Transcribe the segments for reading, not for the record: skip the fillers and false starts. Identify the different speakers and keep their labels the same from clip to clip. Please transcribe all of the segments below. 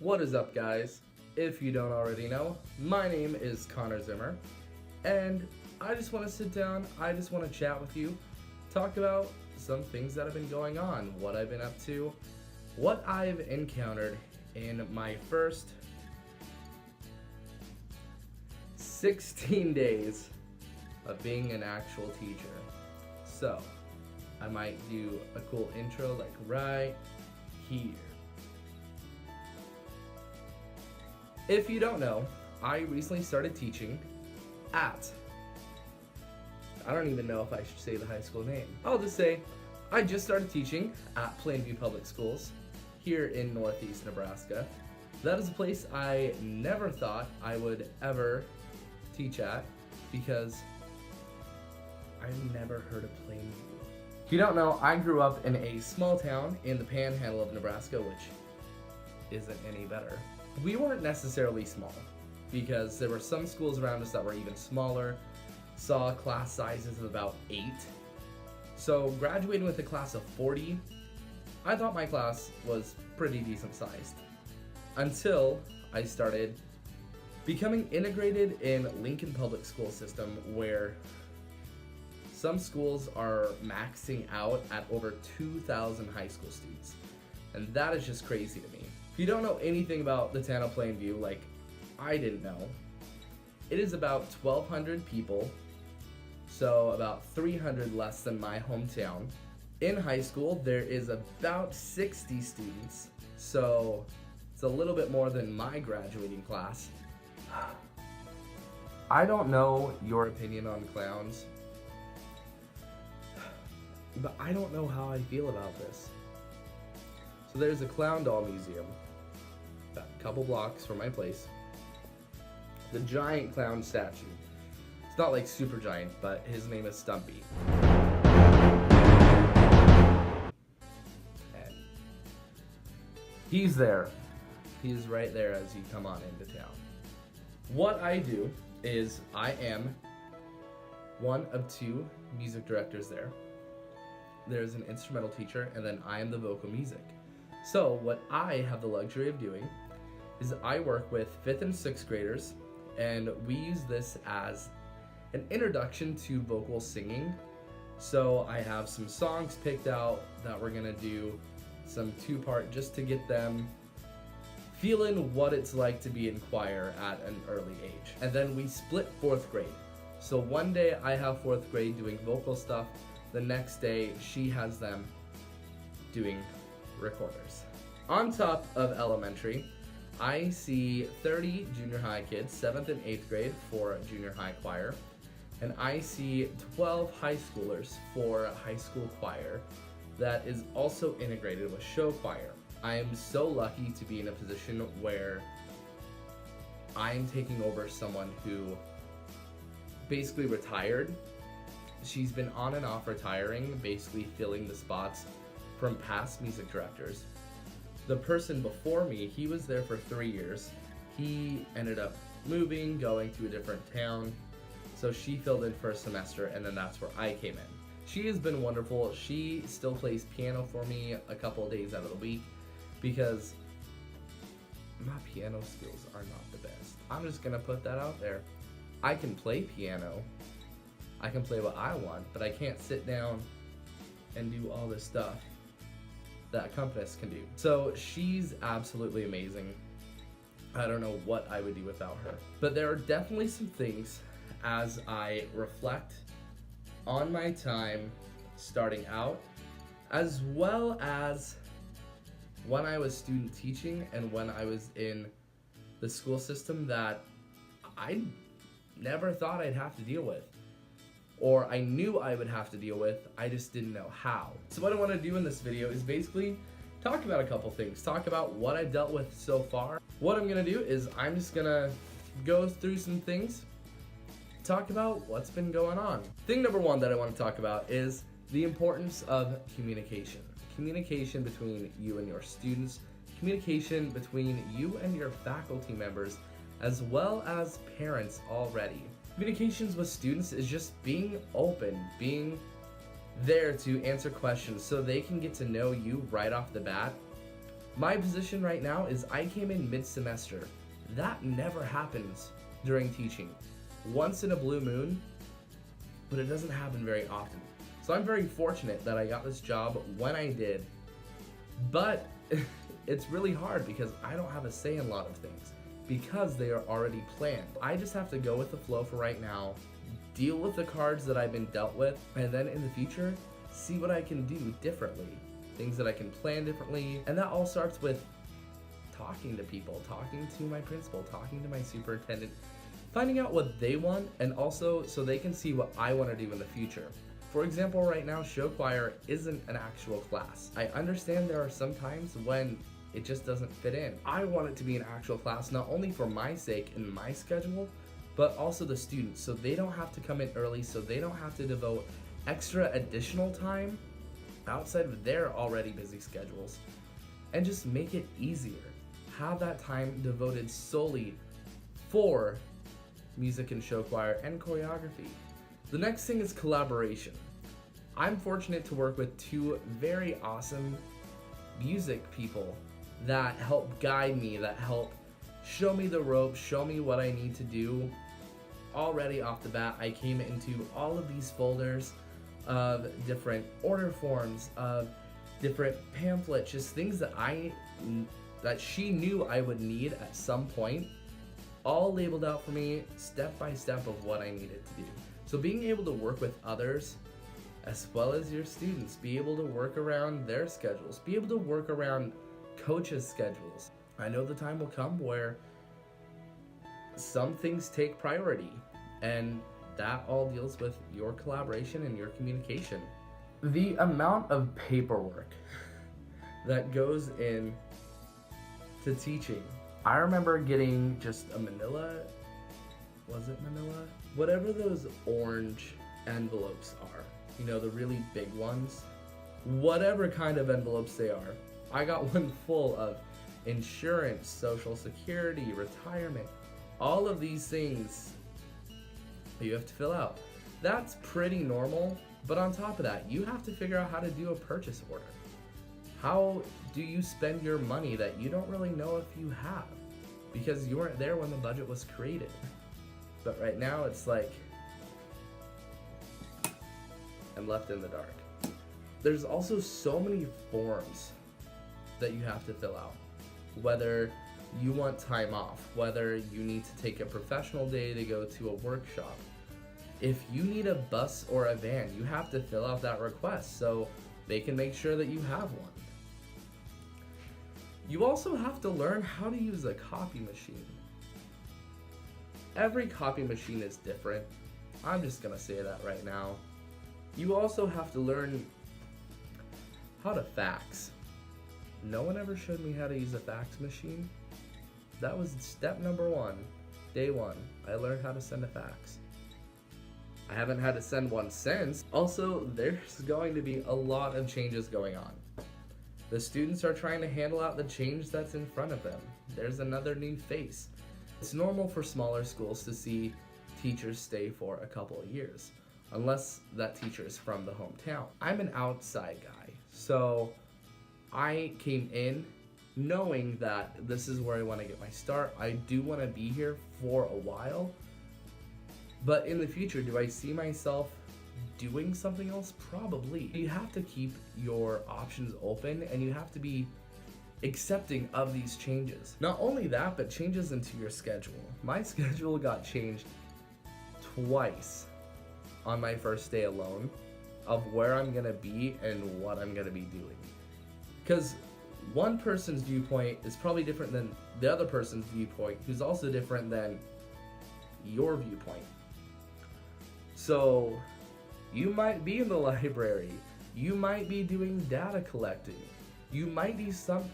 Speaker 1: What is up, guys? If you don't already know, my name is Connor Zimmer, and I just want to sit down, I just want to chat with you, talk about some things that have been going on, what I've been up to, what I've encountered in my first 16 days of being an actual teacher. So, I might do a cool intro like right here. If you don't know, I recently started teaching at, I don't even know if I should say the high school name. I'll just say, I just started teaching at Plainview Public Schools here in Northeast Nebraska. That is a place I never thought I would ever teach at because I've never heard of Plainview. If you don't know, I grew up in a small town in the panhandle of Nebraska, which isn't any better. We weren't necessarily small because there were some schools around us that were even smaller, saw class sizes of about 8. So graduating with a class of 40, I thought my class was pretty decent sized until I started becoming integrated in Lincoln Public School System, where some schools are maxing out at over 2,000 high school students. And that is just crazy to me. If you don't know anything about the town of Plainview, like I didn't know, it is about 1,200 people, so about 300 less than my hometown. In high school, there is about 60 students, so it's a little bit more than my graduating class. I don't know your opinion on clowns, but I don't know how I feel about this. So there's a clown doll museum about a couple blocks from my place. The giant clown statue. It's not like super giant, but his name is Stumpy. And he's there. He's right there as you come on into town. What I do is I am one of 2 music directors there. There's an instrumental teacher, and then I am the vocal music. So what I have the luxury of doing is I work with 5th and 6th graders, and we use this as an introduction to vocal singing. So I have some songs picked out that we're gonna do, some 2-part, just to get them feeling what it's like to be in choir at an early age. And then we split 4th grade. So one day I have 4th grade doing vocal stuff, the next day she has them doing recorders. On top of elementary, I see 30 junior high kids, 7th and 8th grade for junior high choir, and I see 12 high schoolers for high school choir that is also integrated with show choir. I am so lucky to be in a position where I'm taking over someone who basically retired. She's been on and off retiring, basically filling the spots from past music directors. The person before me, he was there for 3 years. He ended up moving, going to a different town. So she filled in for a semester, and then that's where I came in. She has been wonderful. She still plays piano for me a couple of days out of the week because my piano skills are not the best. I'm just gonna put that out there. I can play piano. I can play what I want, but I can't sit down and do all this stuff that accompanist can do. So she's absolutely amazing. I don't know what I would do without her. But there are definitely some things as I reflect on my time starting out, as well as when I was student teaching and when I was in the school system, that I never thought I'd have to deal with. Or I knew I would have to deal with, I just didn't know how. So what I want to do in this video is basically talk about a couple things. Talk about what I've dealt with so far. What I'm going to do is I'm just going to go through some things, talk about what's been going on. Thing number 1 that I want to talk about is the importance of communication. Communication between you and your students, communication between you and your faculty members, as well as parents already. Communications with students is just being open, being there to answer questions so they can get to know you right off the bat My position right now is I came in mid-semester. That never happens during teaching. Once in a blue moon, but it doesn't happen very often. So I'm very fortunate that I got this job when I did, but it's really hard because I don't have a say in a lot of things because they are already planned. I just have to go with the flow for right now, deal with the cards that I've been dealt with, and then in the future, see what I can do differently. Things that I can plan differently, and that all starts with talking to people, talking to my principal, talking to my superintendent, finding out what they want, and also so they can see what I want to do in the future. For example, right now, show choir isn't an actual class. I understand there are some times when it just doesn't fit in. I want it to be an actual class, not only for my sake and my schedule, but also the students, so they don't have to come in early, so they don't have to devote extra additional time outside of their already busy schedules, and just make it easier. Have that time devoted solely for music and show choir and choreography. The next thing is collaboration. I'm fortunate to work with two very awesome music people that help guide me, that help show me the ropes, show me what I need to do. Already off the bat, I came into all of these folders of different order forms, of different pamphlets, just things that she knew I would need at some point, all labeled out for me step by step of what I needed to do. So being able to work with others as well as your students, be able to work around their schedules, be able to work around coaches' schedules. I know the time will come where some things take priority, and that all deals with your collaboration and your communication. The amount of paperwork that goes in to teaching. I remember getting just a manila, was it manila? Whatever those orange envelopes are, you know, the really big ones. Whatever kind of envelopes they are. I got one full of insurance, social security, retirement, all of these things you have to fill out. That's pretty normal, but on top of that, you have to figure out how to do a purchase order. How do you spend your money that you don't really know if you have? Because you weren't there when the budget was created. But right now it's like, I'm left in the dark. There's also so many forms that you have to fill out. Whether you want time off, whether you need to take a professional day to go to a workshop. If you need a bus or a van, you have to fill out that request so they can make sure that you have one. You also have to learn how to use a copy machine. Every copy machine is different. I'm just gonna say that right now. You also have to learn how to fax. No one ever showed me how to use a fax machine. That was step number one, day one. I learned how to send a fax. I haven't had to send one since. Also, there's going to be a lot of changes going on. The students are trying to handle out the change that's in front of them. There's another new face. It's normal for smaller schools to see teachers stay for a couple of years, unless that teacher is from the hometown. I'm an outside guy, so I came in knowing that this is where I want to get my start. I do want to be here for a while, but in the future, do I see myself doing something else? Probably. You have to keep your options open, and you have to be accepting of these changes. Not only that, but changes into your schedule. My schedule got changed twice on my first day alone of where I'm gonna be and what I'm gonna be doing. Because one person's viewpoint is probably different than the other person's viewpoint, who's also different than your viewpoint. So you might be in the library, you might be doing data collecting, you might be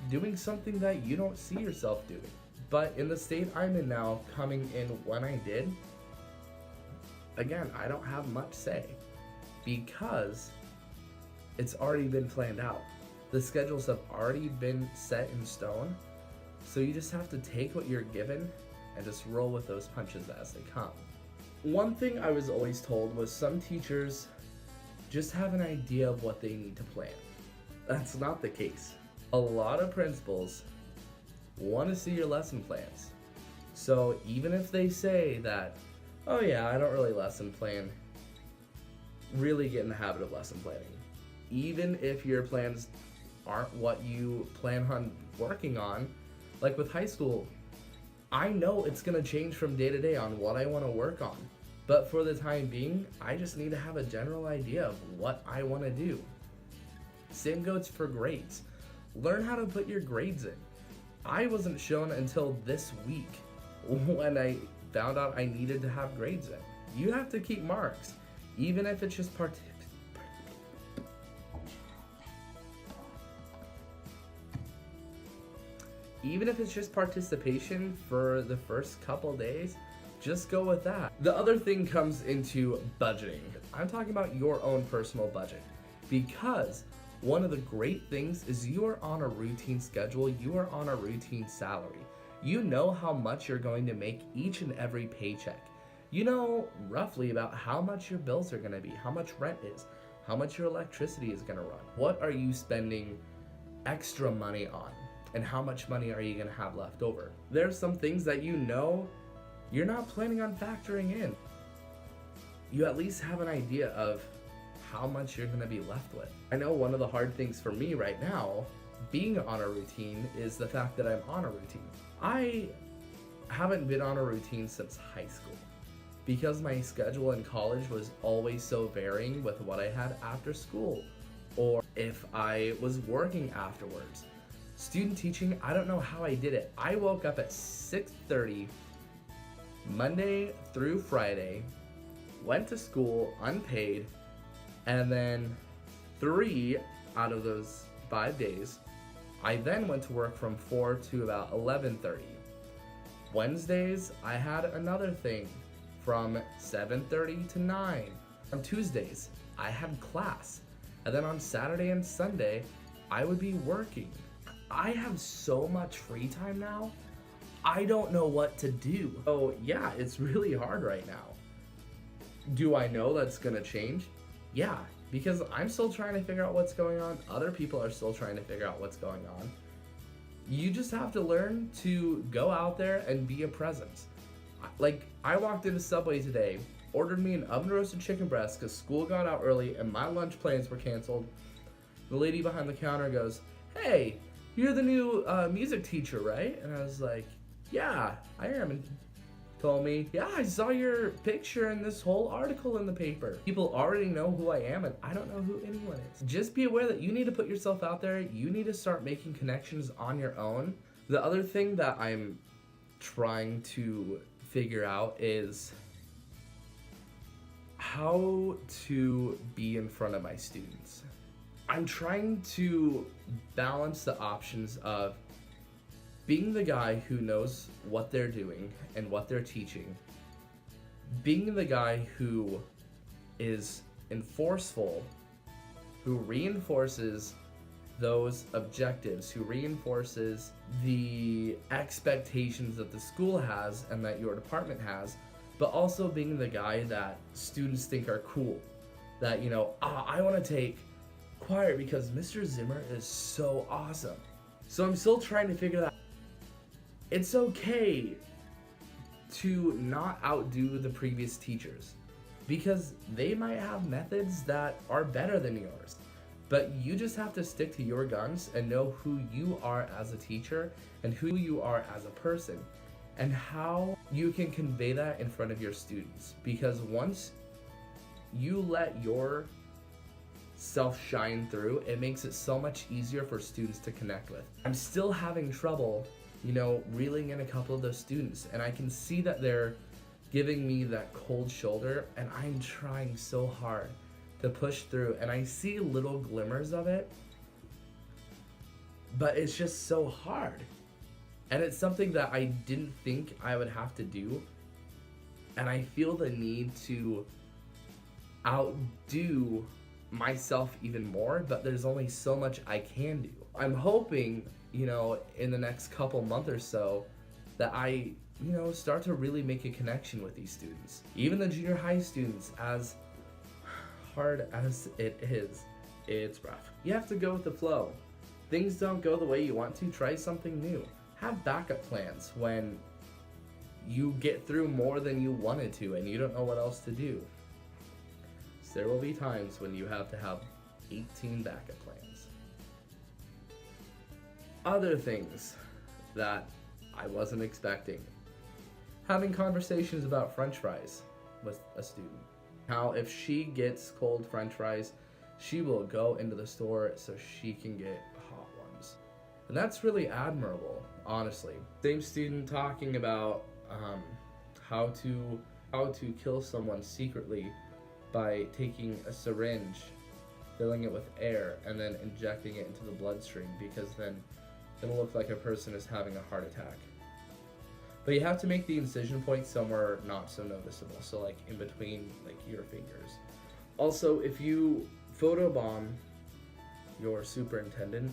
Speaker 1: doing something that you don't see yourself doing. But in the state I'm in now, coming in when I did, again, I don't have much say because it's already been planned out. The schedules have already been set in stone, so you just have to take what you're given and just roll with those punches as they come. One thing I was always told was some teachers just have an idea of what they need to plan. That's not the case. A lot of principals want to see your lesson plans. So even if they say that, oh yeah, I don't really lesson plan, really get in the habit of lesson planning. Even if your plans aren't what you plan on working on, like with high school, I know it's gonna change from day to day on what I want to work on. But for the time being, I just need to have a general idea of what I want to do. Same goes for grades. Learn how to put your grades in. I wasn't shown until this week when I found out I needed to have grades in. You have to keep marks, even if it's just participation for the first couple days. Just go with that. The other thing comes into budgeting. I'm talking about your own personal budget, because one of the great things is you are on a routine schedule, you are on a routine salary. You know how much you're going to make each and every paycheck. You know roughly about how much your bills are going to be, how much rent is, how much your electricity is going to run. What are you spending extra money on? And how much money are you going to have left over? There's some things that you know you're not planning on factoring in. You at least have an idea of how much you're going to be left with. I know one of the hard things for me right now, being on a routine, is the fact that I'm on a routine. I haven't been on a routine since high school because my schedule in college was always so varying with what I had after school or if I was working afterwards. Student teaching, I don't know how I did it. I woke up at 6:30 Monday through Friday, went to school unpaid, and then 3 out of those 5 days, I then went to work from 4 to about 11:30. Wednesdays, I had another thing from 7:30 to 9. On Tuesdays, I had class. And then on Saturday and Sunday, I would be working. I have so much free time now, I don't know what to do. So yeah, it's really hard right now. Do I know that's gonna change? Yeah, because I'm still trying to figure out what's going on. Other people are still trying to figure out what's going on. You just have to learn to go out there and be a presence. Like, I walked into Subway today, ordered me an oven roasted chicken breast because school got out early and my lunch plans were canceled. The lady behind the counter goes, "Hey, you're the new music teacher, right?" And I was like, "Yeah, I am." And told me, "Yeah, I saw your picture in this whole article in the paper." People already know who I am and I don't know who anyone is. Just be aware that you need to put yourself out there. You need to start making connections on your own. The other thing that I'm trying to figure out is how to be in front of my students. I'm trying to balance the options of being the guy who knows what they're doing and what they're teaching, being the guy who is enforceful, who reinforces those objectives, who reinforces the expectations that the school has and that your department has, but also being the guy that students think are cool. That, you know, I want to take choir because Mr. Zimmer is so awesome. So I'm still trying to figure that out. It's okay to not outdo the previous teachers because they might have methods that are better than yours. But you just have to stick to your guns and know who you are as a teacher and who you are as a person and how you can convey that in front of your students. Because once you let your self shine through, it makes it so much easier for students to connect with. I'm still having trouble, reeling in a couple of those students, and I can see that they're giving me that cold shoulder, and I'm trying so hard to push through, and I see little glimmers of it, but it's just so hard. And it's something that I didn't think I would have to do, and I feel the need to outdo myself even more, but there's only so much I can do. I'm hoping, in the next couple months or so, that I, start to really make a connection with these students. Even the junior high students, as hard as it is, it's rough. You have to go with the flow. things don't go the way you want to, try something new. Have backup plans when you get through more than you wanted to and you don't know what else to do. So there will be times when you have to have 18 backup plans. Other things that I wasn't expecting. Having conversations about French fries with a student. How if she gets cold French fries, she will go into the store so she can get hot ones. And that's really admirable, honestly. Same student talking about how to kill someone secretly by taking a syringe, filling it with air, and then injecting it into the bloodstream, because then it'll look like a person is having a heart attack. But you have to make the incision point somewhere not so noticeable, so like in between like your fingers. Also, if you photobomb your superintendent,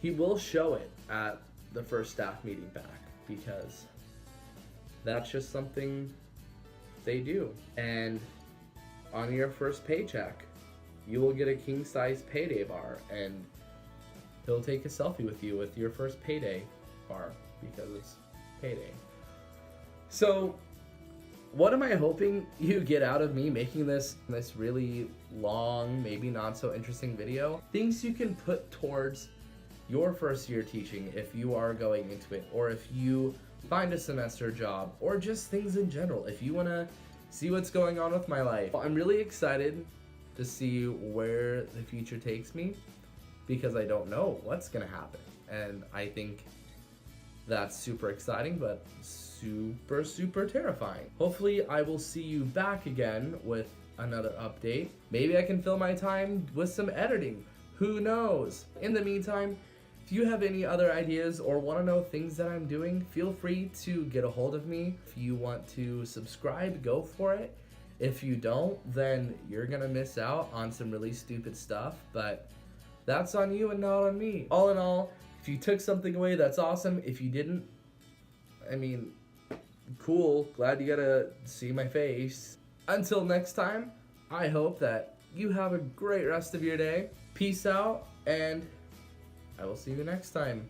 Speaker 1: he will show it at the first staff meeting back, because that's just something they do. And on your first paycheck, you will get a king-size payday bar, and he'll take a selfie with you with your first payday bar, because it's payday. So what am I hoping you get out of me making this really long, maybe not so interesting video? Things you can put towards your first year teaching if you are going into it, or if you find a semester job, or just things in general. If you want to see what's going on with my life, I'm really excited to see where the future takes me, because I don't know what's gonna happen. And I think that's super exciting, but super terrifying. Hopefully I will see you back again with another update. Maybe I can fill my time with some editing. Who knows? In the meantime, if you have any other ideas or want to know things that I'm doing, feel free to get a hold of me. If you want to subscribe, go for it. If you don't, then you're gonna miss out on some really stupid stuff, but that's on you and not on me. All in all, if you took something away, that's awesome. If you didn't, I mean, cool. Glad you got to see my face. Until next time, I hope that you have a great rest of your day. Peace out, and I will see you next time.